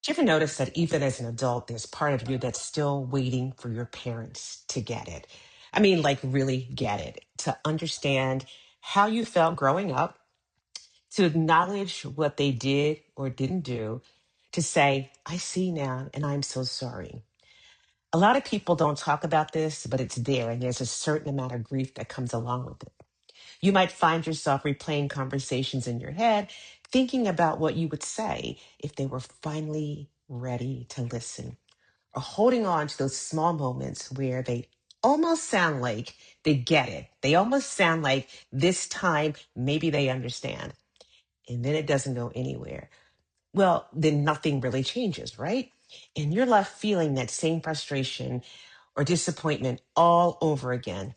You ever notice that even as an adult, there's part of you that's still waiting for your parents to get it? I mean, like, really get it, to understand how you felt growing up, to acknowledge what they did or didn't do, to say, I see now and I'm so sorry. A lot of people don't talk about this, but it's there, and there's a certain amount of grief that comes along with it. You might find yourself replaying conversations in your head, thinking about what you would say if they were finally ready to listen, or holding on to those small moments where they almost sound like they get it. They almost sound like this time maybe they understand. And then it doesn't go anywhere. Well, then nothing really changes, right? And you're left feeling that same frustration or disappointment all over again.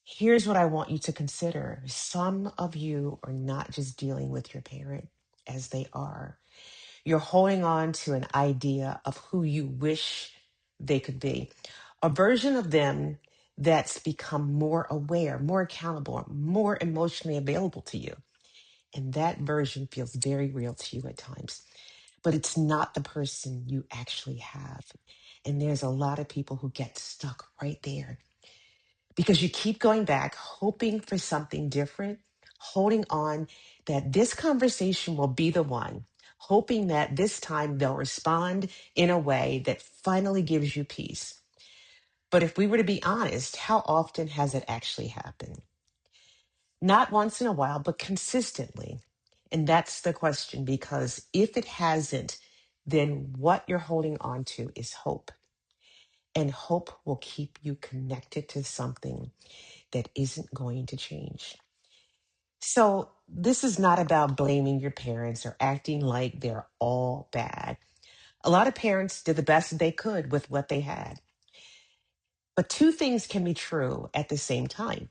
Here's what I want you to consider. Some of you are not just dealing with your parent as they are. You're holding on to an idea of who you wish they could be, a version of them that's become more aware, more accountable, more emotionally available to you. And that version feels very real to you at times, but it's not the person you actually have. And there's a lot of people who get stuck right there because you keep going back, hoping for something different, holding on that this conversation will be the one, hoping that this time they'll respond in a way that finally gives you peace. But if we were to be honest, how often has it actually happened? Not once in a while, but consistently. And that's the question, because if it hasn't, then what you're holding on to is hope. And hope will keep you connected to something that isn't going to change. So, this is not about blaming your parents or acting like they're all bad. A lot of parents did the best they could with what they had. But two things can be true at the same time.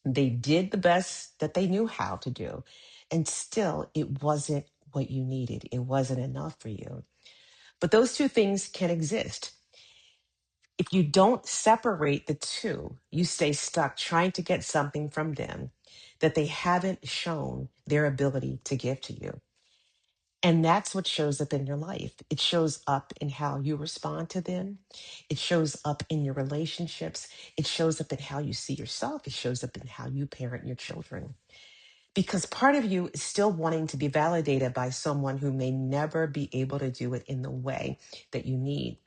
They did the best that they knew how to do, and still it wasn't what you needed. It wasn't enough for you. But those two things can exist. If you don't separate the two, you stay stuck trying to get something from them that they haven't shown their ability to give to you. And that's what shows up in your life. It shows up in how you respond to them. It shows up in your relationships. It shows up in how you see yourself. It shows up in how you parent your children. Because part of you is still wanting to be validated by someone who may never be able to do it in the way that you need.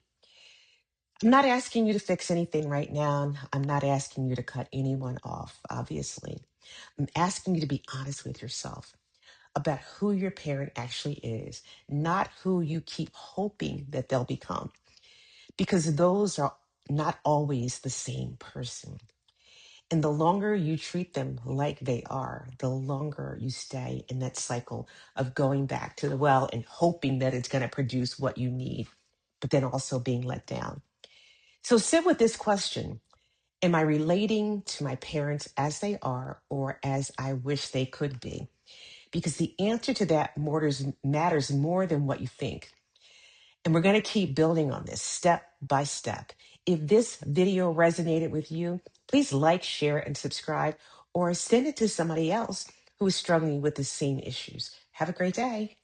I'm not asking you to fix anything right now. I'm not asking you to cut anyone off, obviously. I'm asking you to be honest with yourself about who your parent actually is, not who you keep hoping that they'll become, because those are not always the same person. And the longer you treat them like they are, the longer you stay in that cycle of going back to the well and hoping that it's going to produce what you need, but then also being let down. So sit with this question. Am I relating to my parents as they are or as I wish they could be? Because the answer to that matters more than what you think. And we're going to keep building on this step by step. If this video resonated with you, please like, share, and subscribe, or send it to somebody else who is struggling with the same issues. Have a great day.